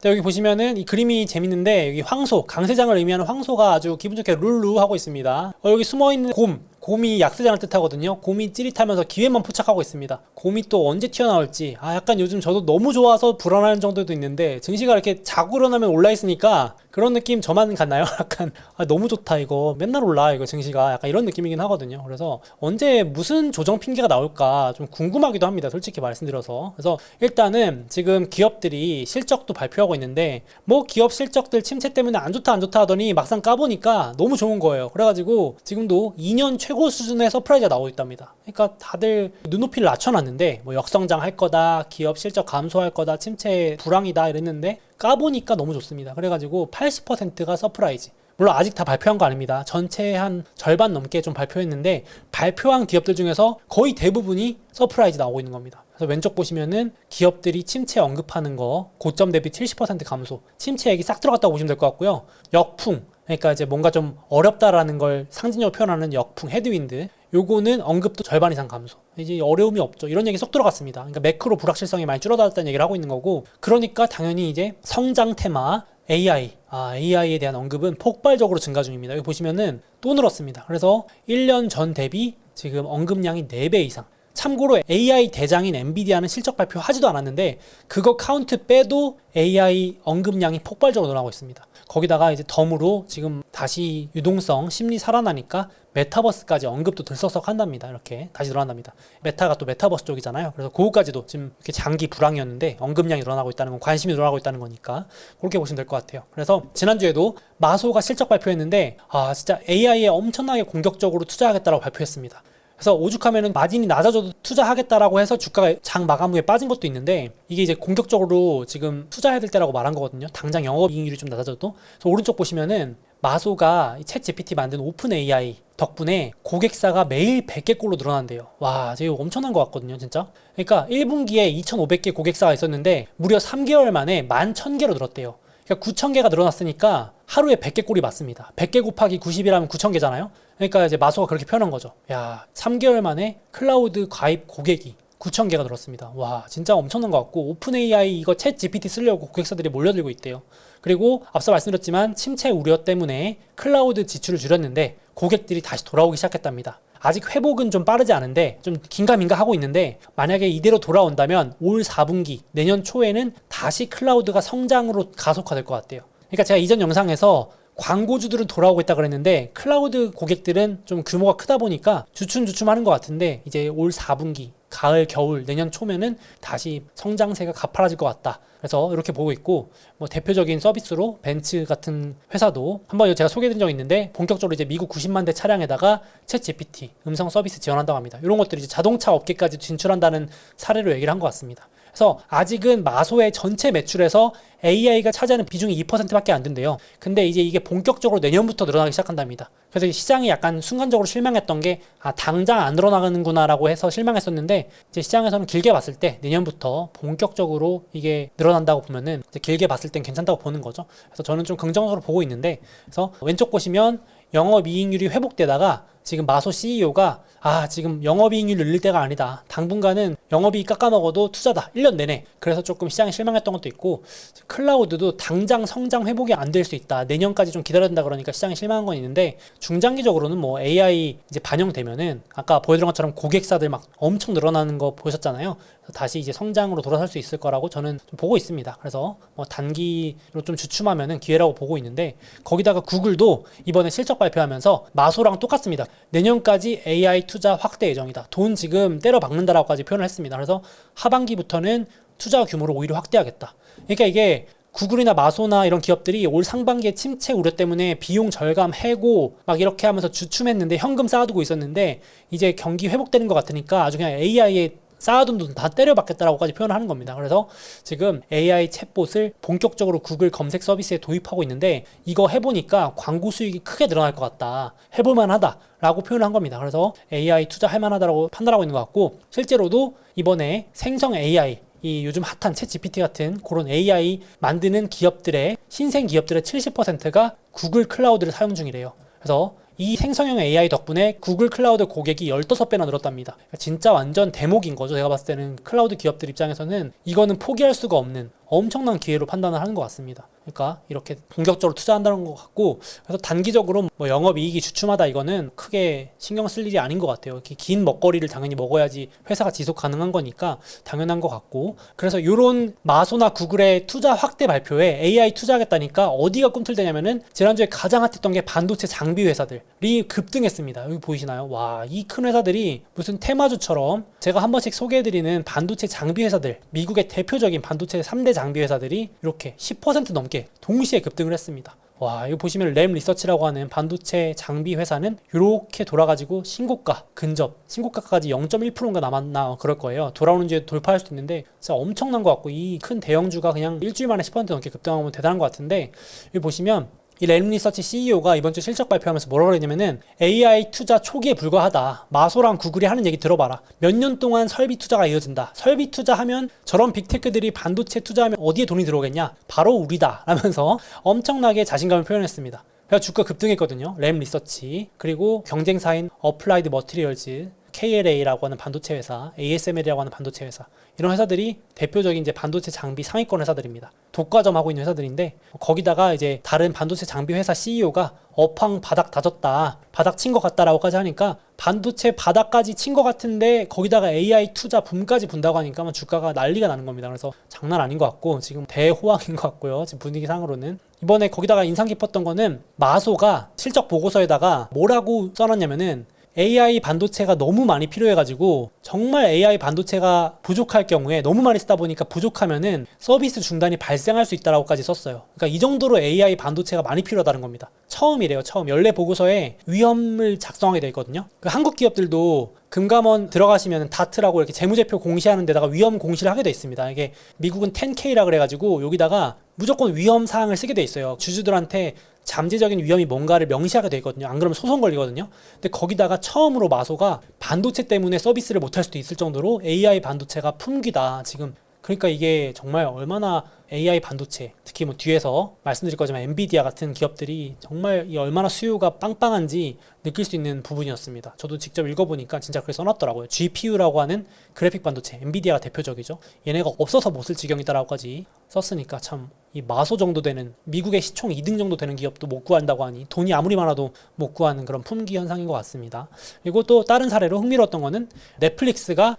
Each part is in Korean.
여기 보시면은 이 그림이 재밌는데, 여기 황소, 강세장을 의미하는 황소가 아주 기분 좋게 룰루 하고 있습니다. 여기 숨어있는 곰이 약세장을 뜻하거든요. 곰이 찌릿하면서 기회만 포착하고 있습니다. 곰이 또 언제 튀어나올지, 약간 요즘 저도 너무 좋아서 불안한 정도도 있는데, 증시가 이렇게 자고 일어나면 올라 있으니까 그런 느낌 저만 같나요? 약간 너무 좋다, 이거 맨날 올라, 이거 증시가, 약간 이런 느낌이긴 하거든요. 그래서 언제 무슨 조정 핑계가 나올까 좀 궁금하기도 합니다, 솔직히 말씀드려서. 그래서 일단은 지금 기업들이 실적도 발표하고 있는데, 뭐 기업 실적들 침체 때문에 안 좋다 하더니 막상 까보니까 너무 좋은 거예요. 그래가지고 지금도 2년 최고 수준의 서프라이즈가 나오고 있답니다. 그러니까 다들 눈높이를 낮춰놨는데, 뭐 역성장 할 거다, 기업 실적 감소할 거다, 침체 불황이다 이랬는데, 까보니까 너무 좋습니다. 그래가지고 80%가 서프라이즈. 물론 아직 다 발표한 거 아닙니다. 전체 한 절반 넘게 좀 발표했는데, 발표한 기업들 중에서 거의 대부분이 서프라이즈 나오고 있는 겁니다. 그래서 왼쪽 보시면은 기업들이 침체 언급하는 거, 고점 대비 70% 감소, 침체 얘기 싹 들어갔다고 보시면 될 것 같고요. 역풍, 그러니까 이제 뭔가 좀 어렵다라는 걸 상징적으로 표현하는 역풍, 헤드윈드, 요거는 언급도 절반 이상 감소. 이제 어려움이 없죠. 이런 얘기 쏙 들어갔습니다. 그러니까 매크로 불확실성이 많이 줄어들었다는 얘기를 하고 있는 거고, 그러니까 당연히 이제 성장 테마 AI에 대한 언급은 폭발적으로 증가 중입니다. 여기 보시면은 또 늘었습니다. 그래서 1년 전 대비 지금 언급량이 4배 이상. 참고로 AI 대장인 엔비디아는 실적 발표하지도 않았는데, 그거 카운트 빼도 AI 언급량이 폭발적으로 늘어나고 있습니다. 거기다가 이제 덤으로 지금 다시 유동성 심리 살아나니까 메타버스까지 언급도 들썩썩 한답니다. 이렇게 다시 늘어난답니다. 메타가 또 메타버스 쪽이잖아요. 그래서 그거까지도 지금 이렇게 장기 불황이었는데 언급량이 늘어나고 있다는 건, 관심이 늘어나고 있다는 거니까 그렇게 보시면 될 것 같아요. 그래서 지난주에도 마소가 실적 발표했는데, 진짜 AI에 엄청나게 공격적으로 투자하겠다라고 발표했습니다. 그래서 오죽하면은 마진이 낮아져도 투자하겠다라고 해서 주가가 장 마감 후에 빠진 것도 있는데, 이게 이제 공격적으로 지금 투자해야 될 때라고 말한 거거든요. 당장 영업이익률이 좀 낮아져도. 그래서 오른쪽 보시면은 마소가 챗 GPT 만든 오픈 AI 덕분에 고객사가 매일 100개꼴로 늘어난대요. 와, 이거 엄청난 것 같거든요, 진짜. 그러니까 1분기에 2,500개 고객사가 있었는데 무려 3개월 만에 11,000개로 늘었대요. 그러니까 9,000개가 늘어났으니까 하루에 100개 꼴이 맞습니다. 100개 곱하기 90이라면 9,000개잖아요. 그러니까 이제 마소가 그렇게 표현한 거죠. 야, 3개월 만에 클라우드 가입 고객이 9,000개가 늘었습니다. 와, 진짜 엄청난 것 같고, 오픈 AI 이거 챗 GPT 쓰려고 고객사들이 몰려들고 있대요. 그리고 앞서 말씀드렸지만 침체 우려 때문에 클라우드 지출을 줄였는데 고객들이 다시 돌아오기 시작했답니다. 아직 회복은 좀 빠르지 않은데 좀 긴가민가 하고 있는데, 만약에 이대로 돌아온다면 올 4분기 내년 초에는 다시 클라우드가 성장으로 가속화될 것 같대요. 그러니까 제가 이전 영상에서 광고주들은 돌아오고 있다 그랬는데, 클라우드 고객들은 좀 규모가 크다 보니까 주춤주춤 하는 것 같은데, 이제 올 4분기 가을, 겨울, 내년 초면은 다시 성장세가 가파라질 것 같다. 그래서 이렇게 보고 있고, 뭐 대표적인 서비스로 벤츠 같은 회사도 한번 제가 소개해드린 적이 있는데, 본격적으로 이제 미국 90만 대 차량에다가 챗 GPT 음성 서비스 지원한다고 합니다. 이런 것들이 이제 자동차 업계까지 진출한다는 사례로 얘기를 한 것 같습니다. 그래서 아직은 마소의 전체 매출에서 AI가 차지하는 비중이 2%밖에 안 된대요. 근데 이제 이게 본격적으로 내년부터 늘어나기 시작한답니다. 그래서 시장이 약간 순간적으로 실망했던 게, 당장 안 늘어나는구나 라고 해서 실망했었는데, 이제 시장에서는 길게 봤을 때 내년부터 본격적으로 이게 늘어난다고 보면은 이제 길게 봤을 땐 괜찮다고 보는 거죠. 그래서 저는 좀 긍정적으로 보고 있는데, 그래서 왼쪽 보시면 영업이익률이 회복되다가 지금 마소 CEO가 지금 영업이익률 늘릴 때가 아니다. 당분간은 영업이익 깎아먹어도 투자다. 1년 내내. 그래서 조금 시장에 실망했던 것도 있고, 클라우드도 당장 성장 회복이 안 될 수 있다. 내년까지 좀 기다려야 된다 그러니까 시장에 실망한 건 있는데, 중장기적으로는 뭐 AI 이제 반영되면은 아까 보여드린 것처럼 고객사들 막 엄청 늘어나는 거 보셨잖아요. 다시 이제 성장으로 돌아설 수 있을 거라고 저는 좀 보고 있습니다. 그래서 뭐 단기로 좀 주춤하면은 기회라고 보고 있는데, 거기다가 구글도 이번에 실적 발표하면서 마소랑 똑같습니다. 내년까지 AI 투자 확대 예정이다. 돈 지금 때려 박는다라고까지 표현을 했습니다. 그래서 하반기부터는 투자 규모를 오히려 확대하겠다. 그러니까 이게 구글이나 마소나 이런 기업들이 올 상반기에 침체 우려 때문에 비용 절감 해고 막 이렇게 하면서 주춤했는데, 현금 쌓아두고 있었는데, 이제 경기 회복되는 것 같으니까 아주 그냥 AI에 쌓아둔 돈 다 때려박겠다라고까지 표현을 하는 겁니다. 그래서 지금 AI 챗봇을 본격적으로 구글 검색 서비스에 도입하고 있는데, 이거 해보니까 광고 수익이 크게 늘어날 것 같다, 해볼만 하다 라고 표현을 한 겁니다. 그래서 AI 투자할 만하다라고 판단하고 있는 것 같고, 실제로도 이번에 생성 AI, 이 요즘 핫한 챗 GPT 같은 그런 AI 만드는 기업들의, 신생 기업들의 70%가 구글 클라우드를 사용 중이래요. 그래서 이 생성형 AI 덕분에 구글 클라우드 고객이 15배나 늘었답니다. 그러니까 진짜 완전 대목인 거죠. 제가 봤을 때는 클라우드 기업들 입장에서는 이거는 포기할 수가 없는 엄청난 기회로 판단을 하는 것 같습니다. 그러니까 이렇게 본격적으로 투자한다는 것 같고, 그래서 단기적으로 뭐 영업이익이 주춤하다 이거는 크게 신경 쓸 일이 아닌 것 같아요. 이렇게 긴 먹거리를 당연히 먹어야지 회사가 지속 가능한 거니까 당연한 것 같고, 그래서 이런 마소나 구글의 투자 확대 발표에 AI 투자하겠다니까 어디가 꿈틀대냐면은 지난주에 가장 핫했던 게 반도체 장비 회사들이 급등했습니다. 여기 보이시나요? 와, 이 큰 회사들이 무슨 테마주처럼 제가 한 번씩 소개해드리는 반도체 장비 회사들, 미국의 대표적인 반도체 3대 장비 회사들이 이렇게 10% 넘게 동시에 급등을 했습니다. 와, 이거 보시면 램 리서치라고 하는 반도체 장비 회사는 이렇게 돌아가지고 신고가 근접, 신고가까지 0.1%인가 남았나 그럴 거예요. 돌아오는 주에 돌파할 수도 있는데 진짜 엄청난 것 같고, 이 큰 대형주가 그냥 일주일 만에 10% 넘게 급등하면 대단한 것 같은데, 여기 보시면 이 램 리서치 CEO가 이번 주 실적 발표하면서 뭐라고 그랬냐면은 AI 투자 초기에 불과하다. 마소랑 구글이 하는 얘기 들어봐라. 몇 년 동안 설비 투자가 이어진다. 설비 투자하면 저런 빅테크들이 반도체 투자하면 어디에 돈이 들어오겠냐? 바로 우리다. 라면서 엄청나게 자신감을 표현했습니다. 그래서 주가 급등했거든요. 램 리서치. 그리고 경쟁사인 어플라이드 머티리얼즈, KLA라고 하는 반도체 회사, ASML이라고 하는 반도체 회사, 이런 회사들이 대표적인 이제 반도체 장비 상위권 회사들입니다. 독과점 하고 있는 회사들인데, 거기다가 이제 다른 반도체 장비 회사 CEO가 업황 바닥 다졌다, 바닥 친 것 같다라고까지 하니까, 반도체 바닥까지 친 것 같은데 거기다가 AI 투자 붐까지 분다고 하니까 주가가 난리가 나는 겁니다. 그래서 장난 아닌 것 같고 지금 대호황인 것 같고요. 지금 분위기 상으로는. 이번에 거기다가 인상 깊었던 거는 마소가 실적 보고서에다가 뭐라고 써놨냐면은, AI 반도체가 너무 많이 필요해가지고 정말 AI 반도체가 부족할 경우에, 너무 많이 쓰다 보니까 부족하면은 서비스 중단이 발생할 수 있다라고까지 썼어요. 그러니까 이 정도로 AI 반도체가 많이 필요하다는 겁니다. 처음이래요. 처음 연례 보고서에 위험을 작성하게 돼 있거든요. 그 한국 기업들도 금감원 들어가시면 다트라고 이렇게 재무제표 공시하는 데다가 위험 공시를 하게 돼 있습니다. 이게 미국은 10K라 그래가지고 여기다가 무조건 위험 사항을 쓰게 돼 있어요. 주주들한테 잠재적인 위험이 뭔가를 명시하게 돼 있거든요. 안 그러면 소송 걸리거든요. 근데 거기다가 처음으로 마소가 반도체 때문에 서비스를 못할 수도 있을 정도로 AI 반도체가 품귀다 지금. 그러니까 이게 정말 얼마나 AI 반도체, 특히 뭐 뒤에서 말씀드릴 거지만 엔비디아 같은 기업들이 정말 이 얼마나 수요가 빵빵한지 느낄 수 있는 부분이었습니다. 저도 직접 읽어보니까 진짜 그렇게 써놨더라고요. GPU라고 하는 그래픽 반도체, 엔비디아가 대표적이죠. 얘네가 없어서 못 쓸 지경이다라고까지 썼으니까 참, 이 마소 정도 되는, 미국의 시총 2등 정도 되는 기업도 못 구한다고 하니 돈이 아무리 많아도 못 구하는 그런 품귀 현상인 것 같습니다. 그리고 또 다른 사례로 흥미로웠던 거는 넷플릭스가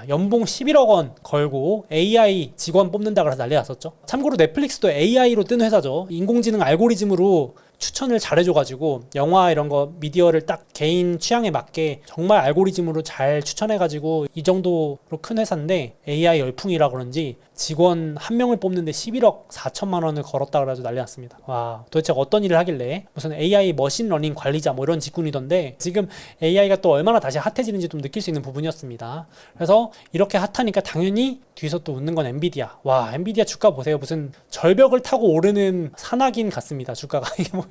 연봉 11억 원 걸고 AI 직원 뽑는다 그래서 난리 났었죠. 참고로 넷플릭스도 AI로 뜬 회사죠. 인공지능 알고리즘으로 추천을 잘해줘가지고 영화 이런 거 미디어를 딱 개인 취향에 맞게 정말 알고리즘으로 잘 추천해가지고 이 정도로 큰 회사인데, AI 열풍이라 그런지 직원 한 명을 뽑는데 11억 4천만 원을 걸었다 그래가지고 난리 났습니다. 와, 도대체 어떤 일을 하길래, 무슨 AI 머신러닝 관리자 뭐 이런 직군이던데, 지금 AI가 또 얼마나 다시 핫해지는지 좀 느낄 수 있는 부분이었습니다. 그래서 이렇게 핫하니까 당연히 뒤에서 또 웃는 건 엔비디아. 와, 엔비디아 주가 보세요. 무슨 절벽을 타고 오르는 산악인 같습니다. 주가가 이게 뭐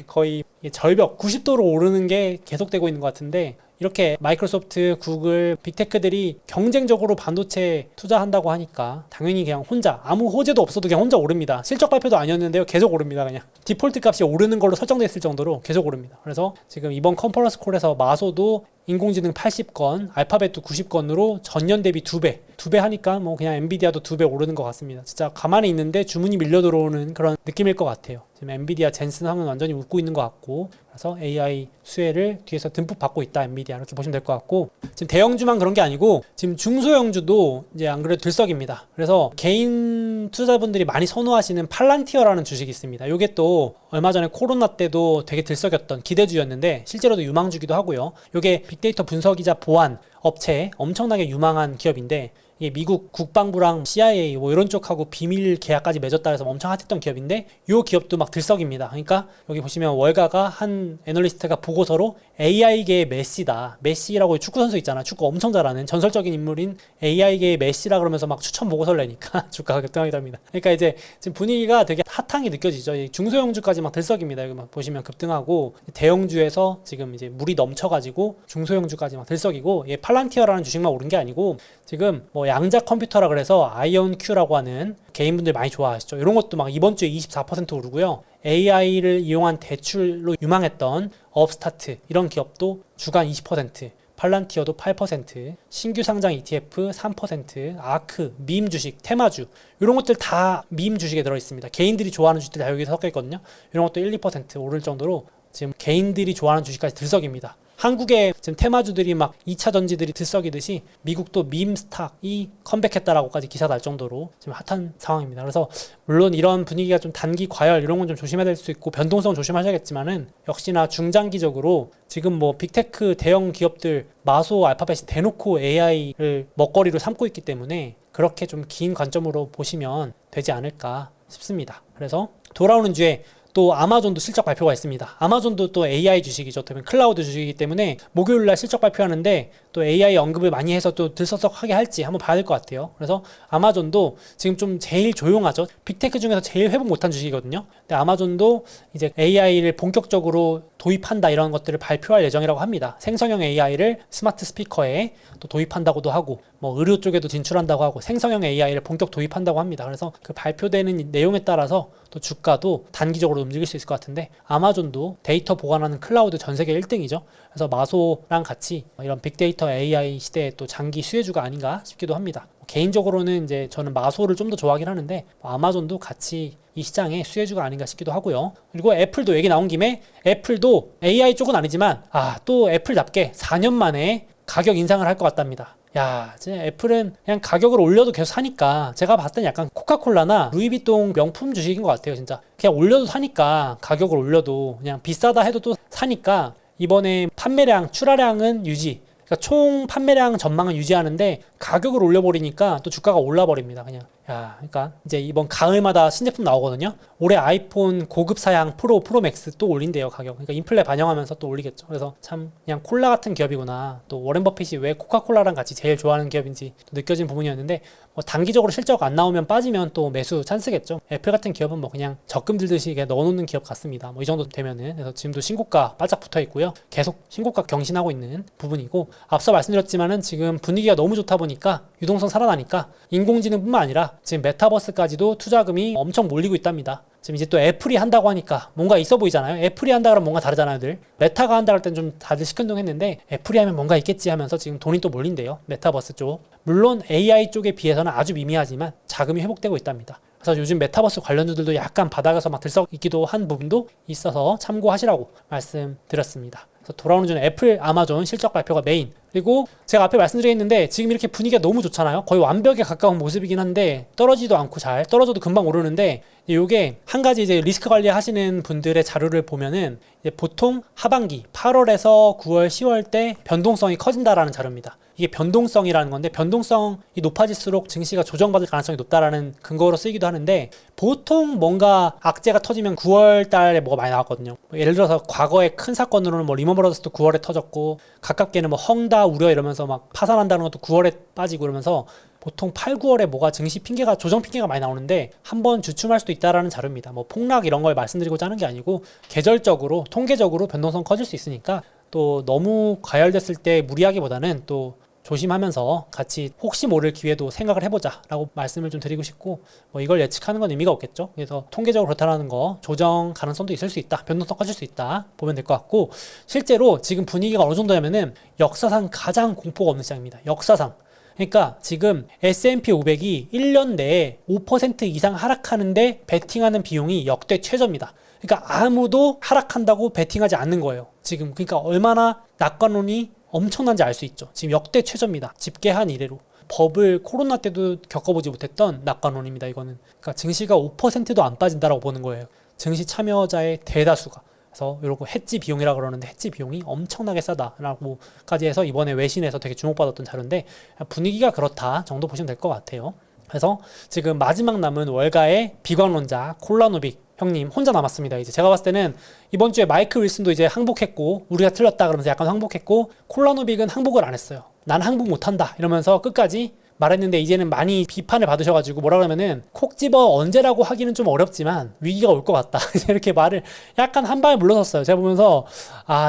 거의 절벽 90도로 오르는 게 계속되고 있는 것 같은데, 이렇게 마이크로소프트, 구글, 빅테크들이 경쟁적으로 반도체 투자한다고 하니까 당연히 그냥 혼자, 아무 호재도 없어도 그냥 혼자 오릅니다. 실적 발표도 아니었는데요. 계속 오릅니다. 그냥 디폴트 값이 오르는 걸로 설정됐을 정도로 계속 오릅니다. 그래서 지금 이번 컨퍼런스 콜에서 마소도 인공지능 80건, 알파벳도 90건으로 전년 대비 2배 하니까 뭐 그냥 엔비디아도 2배 오르는 것 같습니다. 진짜 가만히 있는데 주문이 밀려 들어오는 그런 느낌일 것 같아요. 지금 엔비디아 젠슨 황은 완전히 웃고 있는 것 같고, 그래서 AI 수혜를 뒤에서 듬뿍 받고 있다 엔비디아, 이렇게 보시면 될 것 같고, 지금 대형주만 그런 게 아니고 지금 중소형주도 이제 안 그래도 들썩입니다. 그래서 개인 투자분들이 많이 선호하시는 팔란티어라는 주식이 있습니다. 이게 또 얼마 전에 코로나 때도 되게 들썩였던 기대주였는데 실제로도 유망주기도 하고요. 이게 빅데이터 분석이자 보안 업체, 엄청나게 유망한 기업인데, 이게 미국 국방부랑 CIA 뭐 이런 쪽하고 비밀 계약까지 맺었다 해서 엄청 핫했던 기업인데, 이 기업도 막 들썩입니다. 그러니까 여기 보시면 월가가 한 애널리스트가 보고서로 AI계의 메시다. 메시라고 축구 선수 있잖아. 축구 엄청 잘하는 전설적인 인물인 AI계의 메시라 그러면서 막 추천 보고서를 내니까 주가가 급등하게 됩니다. 그러니까 이제 지금 분위기가 되게 핫하게 느껴지죠. 중소형주까지 막 들썩입니다. 여기 막 보시면 급등하고, 대형주에서 지금 이제 물이 넘쳐가지고 중소형주까지 막 들썩이고, 팔란티어라는 주식만 오른 게 아니고 지금 뭐 양자 컴퓨터라 그래서 아이온큐라고 하는 개인분들 많이 좋아하시죠. 이런 것도 막 이번 주에 24% 오르고요. AI를 이용한 대출로 유망했던 업스타트 이런 기업도 주간 20%, 팔란티어도 8%, 신규 상장 ETF 3%, 아크, 밈 주식, 테마주 이런 것들 다 밈 주식에 들어있습니다. 개인들이 좋아하는 주식들 다 여기 섞여 있거든요. 이런 것도 1, 2% 오를 정도로 지금 개인들이 좋아하는 주식까지 들썩입니다. 한국의 지금 테마주들이 막 2차 전지들이 들썩이듯이 미국도 밈 스탁이 컴백했다라고까지 기사 날 정도로 지금 핫한 상황입니다. 그래서 물론 이런 분위기가 좀 단기 과열 이런 건 좀 조심해야 될 수 있고 변동성 조심하셔야겠지만은 역시나 중장기적으로 지금 뭐 빅테크 대형 기업들 마소 알파벳이 대놓고 AI를 먹거리로 삼고 있기 때문에 그렇게 좀 긴 관점으로 보시면 되지 않을까 싶습니다. 그래서 돌아오는 주에 또 아마존도 실적 발표가 있습니다. 아마존도 또 AI 주식이죠. 클라우드 주식이기 때문에 목요일날 실적 발표하는데 또 AI 언급을 많이 해서 또 들썩하게 할지 한번 봐야 될 것 같아요. 그래서 아마존도 지금 좀 제일 조용하죠. 빅테크 중에서 제일 회복 못한 주식이거든요. 근데 아마존도 이제 AI를 본격적으로 도입한다 이런 것들을 발표할 예정이라고 합니다. 생성형 AI를 스마트 스피커에 또 도입한다고도 하고 뭐 의료 쪽에도 진출한다고 하고 생성형 AI를 본격 도입한다고 합니다. 그래서 그 발표되는 내용에 따라서 또 주가도 단기적으로 움직일 수 있을 것 같은데 아마존도 데이터 보관하는 클라우드 전 세계 1등이죠. 그래서 마소랑 같이 이런 빅데이터 AI 시대에 또 장기 수혜주가 아닌가 싶기도 합니다. 개인적으로는 이제 저는 마소를 좀 더 좋아하긴 하는데 아마존도 같이 이 시장의 수혜주가 아닌가 싶기도 하고요. 그리고 애플도 얘기 나온 김에 애플도 AI 쪽은 아니지만 또 애플답게 4년 만에 가격 인상을 할 것 같답니다. 야, 진짜 애플은 그냥 가격을 올려도 계속 사니까 제가 봤을 땐 약간 코카콜라나 루이비통 명품 주식인 것 같아요. 진짜 그냥 올려도 사니까 가격을 올려도 그냥 비싸다 해도 또 사니까 이번에 판매량 출하량은 유지, 그러니까 총 판매량 전망은 유지하는데 가격을 올려버리니까 또 주가가 올라버립니다. 그냥 야, 그러니까 이제 이번 가을마다 신제품 나오거든요. 올해 아이폰 고급 사양 프로 맥스 또 올린대요 가격. 그러니까 인플레 반영하면서 또 올리겠죠. 그래서 참 그냥 콜라 같은 기업이구나. 또 워렌 버핏이 왜 코카콜라랑 같이 제일 좋아하는 기업인지 느껴진 부분이었는데 뭐 단기적으로 실적 안 나오면 빠지면 또 매수 찬스겠죠. 애플 같은 기업은 뭐 그냥 적금 들듯이 그냥 넣어놓는 기업 같습니다. 뭐 이 정도 되면은. 그래서 지금도 신고가 바짝 붙어 있고요. 계속 신고가 경신하고 있는 부분이고 앞서 말씀드렸지만은 지금 분위기가 너무 좋다 보니까 유동성 살아나니까 인공지능뿐만 아니라 지금 메타버스까지도 투자금이 엄청 몰리고 있답니다. 지금 이제 또 애플이 한다고 하니까 뭔가 있어 보이잖아요. 애플이 한다 그러면 뭔가 다르잖아요, 늘. 메타가 한다 할 땐 좀 다들 시큰둥했는데 애플이 하면 뭔가 있겠지 하면서 지금 돈이 또 몰린대요. 메타버스 쪽. 물론 AI 쪽에 비해서는 아주 미미하지만 자금이 회복되고 있답니다. 그래서 요즘 메타버스 관련주들도 약간 바닥에서 막 들썩이기도 한 부분도 있어서 참고하시라고 말씀드렸습니다. 그래서 돌아오는 주는 애플, 아마존 실적 발표가 메인. 그리고 제가 앞에 말씀드렸는데 지금 이렇게 분위기가 너무 좋잖아요. 거의 완벽에 가까운 모습이긴 한데 떨어지도 않고 잘 떨어져도 금방 오르는데 이게 한 가지 이제 리스크 관리 하시는 분들의 자료를 보면은 이제 보통 하반기 8월에서 9월, 10월 때 변동성이 커진다라는 자료입니다. 이게 변동성이라는 건데 변동성이 높아질수록 증시가 조정받을 가능성이 높다라는 근거로 쓰이기도 하는데 보통 뭔가 악재가 터지면 9월 달에 뭐가 많이 나왔거든요. 예를 들어서 과거에 큰 사건으로는 뭐 리먼 브라더스도 9월에 터졌고 가깝게는 뭐 헝다 우려 이러면서 막 파산한다는 것도 9월에 빠지고 이러면서 보통 8, 9월에 뭐가 증시 핑계가 조정 핑계가 많이 나오는데 한번 주춤할 수도 있다라는 자료입니다. 뭐 폭락 이런 걸 말씀드리고자 하는 게 아니고 계절적으로 통계적으로 변동성 커질 수 있으니까 또 너무 과열됐을 때 무리하기보다는 또 조심하면서 같이 혹시 모를 기회도 생각을 해보자 라고 말씀을 좀 드리고 싶고 뭐 이걸 예측하는 건 의미가 없겠죠. 그래서 통계적으로 그렇다는 거 조정 가능성도 있을 수 있다, 변동성 커질 수 있다 보면 될 것 같고 실제로 지금 분위기가 어느 정도냐면은 역사상 가장 공포가 없는 시장입니다. 역사상. 그러니까 지금 S&P 500이 1년 내에 5% 이상 하락하는데 베팅하는 비용이 역대 최저입니다. 그러니까 아무도 하락한다고 베팅하지 않는 거예요. 지금 그러니까 얼마나 낙관론이 엄청난지 알 수 있죠. 지금 역대 최저입니다. 집계한 이래로. 법을 코로나 때도 겪어보지 못했던 낙관론입니다. 이거는. 그러니까 증시가 5%도 안 빠진다라고 보는 거예요. 증시 참여자의 대다수가. 그래서 이러고 해지 비용이라고 그러는데 해지 비용이 엄청나게 싸다라고까지 해서 이번에 외신에서 되게 주목받았던 자료인데 분위기가 그렇다 정도 보시면 될 것 같아요. 그래서 지금 마지막 남은 월가의 비관론자 콜라노빅 형님 혼자 남았습니다. 이제 제가 봤을 때는 이번 주에 마이클 윌슨도 이제 항복했고 우리가 틀렸다 그러면서 약간 항복했고 콜라노빅은 항복을 안 했어요. 난 항복 못한다 이러면서 끝까지 말했는데 이제는 많이 비판을 받으셔가지고 뭐라 그러면은 콕 집어 언제라고 하기는 좀 어렵지만 위기가 올 것 같다 이렇게 말을 약간 한 방에 물러섰어요. 제가 보면서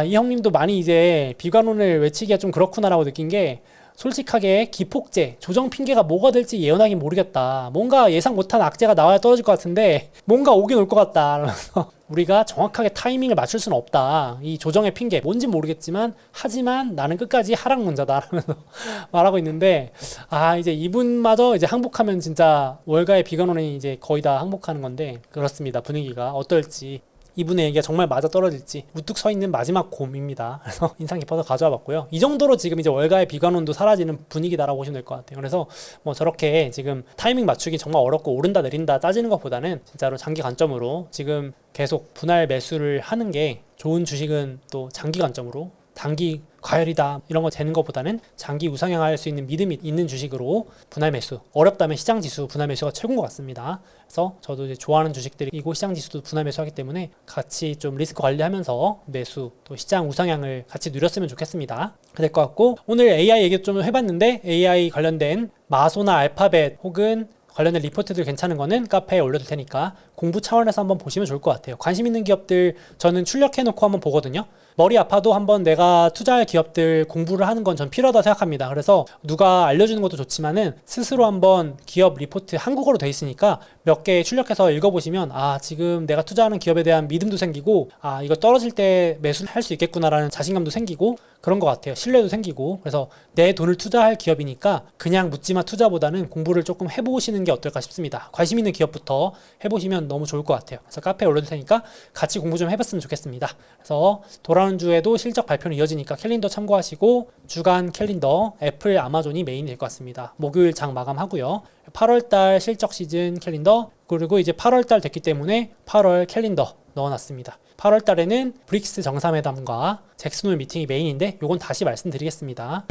이 형님도 많이 이제 비관론을 외치기가 좀 그렇구나라고 느낀 게 솔직하게 기폭제, 조정 핑계가 뭐가 될지 예언하긴 모르겠다. 뭔가 예상 못한 악재가 나와야 떨어질 것 같은데 뭔가 오긴 올 것 같다. 그러면서 우리가 정확하게 타이밍을 맞출 수는 없다. 이 조정의 핑계 뭔진 모르겠지만 하지만 나는 끝까지 하락론자다. 라면서 말하고 있는데 이제 이분마저 이제 항복하면 진짜 월가의 비관론이 이제 거의 다 항복하는 건데 그렇습니다. 분위기가 어떨지. 이분의 얘기가 정말 맞아 떨어질지 우뚝 서 있는 마지막 곰입니다. 그래서 인상 깊어서 가져와 봤고요. 이 정도로 지금 이제 월가의 비관론도 사라지는 분위기다라고 보시면 될 것 같아요. 그래서 뭐 저렇게 지금 타이밍 맞추기 정말 어렵고 오른다 내린다 따지는 것보다는 진짜로 장기 관점으로 지금 계속 분할 매수를 하는 게 좋은 주식은 또 장기 관점으로 단기 과열이다 이런 거 되는 것보다는 장기 우상향할 수 있는 믿음이 있는 주식으로 분할 매수, 어렵다면 시장 지수 분할 매수가 최고인 것 같습니다. 그래서 저도 이제 좋아하는 주식들이고 시장 지수도 분할 매수하기 때문에 같이 좀 리스크 관리하면서 매수 또 시장 우상향을 같이 누렸으면 좋겠습니다. 될 것 같고 오늘 AI 얘기 좀 해봤는데 AI 관련된 마소나 알파벳 혹은 관련된 리포트들 괜찮은 거는 카페에 올려둘 테니까 공부 차원에서 한번 보시면 좋을 것 같아요. 관심 있는 기업들 저는 출력해놓고 한번 보거든요. 머리 아파도 한번 내가 투자할 기업들 공부를 하는 건 전 필요하다고 생각합니다. 그래서 누가 알려주는 것도 좋지만은 스스로 한번 기업 리포트 한국어로 돼 있으니까 몇 개 출력해서 읽어보시면 지금 내가 투자하는 기업에 대한 믿음도 생기고 이거 떨어질 때 매수할 수 있겠구나라는 자신감도 생기고 그런 것 같아요. 신뢰도 생기고 그래서 내 돈을 투자할 기업이니까 그냥 묻지마 투자보다는 공부를 조금 해보시는 게 어떨까 싶습니다. 관심 있는 기업부터 해보시면 너무 좋을 것 같아요. 그래서 카페에 올려둘 테니까 같이 공부 좀 해봤으면 좋겠습니다. 그래서 돌아오는 주에도 실적 발표는 이어지니까 캘린더 참고하시고 주간 캘린더 애플, 아마존이 메인이 될 것 같습니다. 목요일 장 마감하고요. 8월달 실적 시즌 캘린더 그리고 이제 8월달 됐기 때문에 8월 캘린더 넣어놨습니다. 8월 달에는 브릭스 정상회담과 잭슨홀 미팅이 메인인데 요건 다시 말씀드리겠습니다.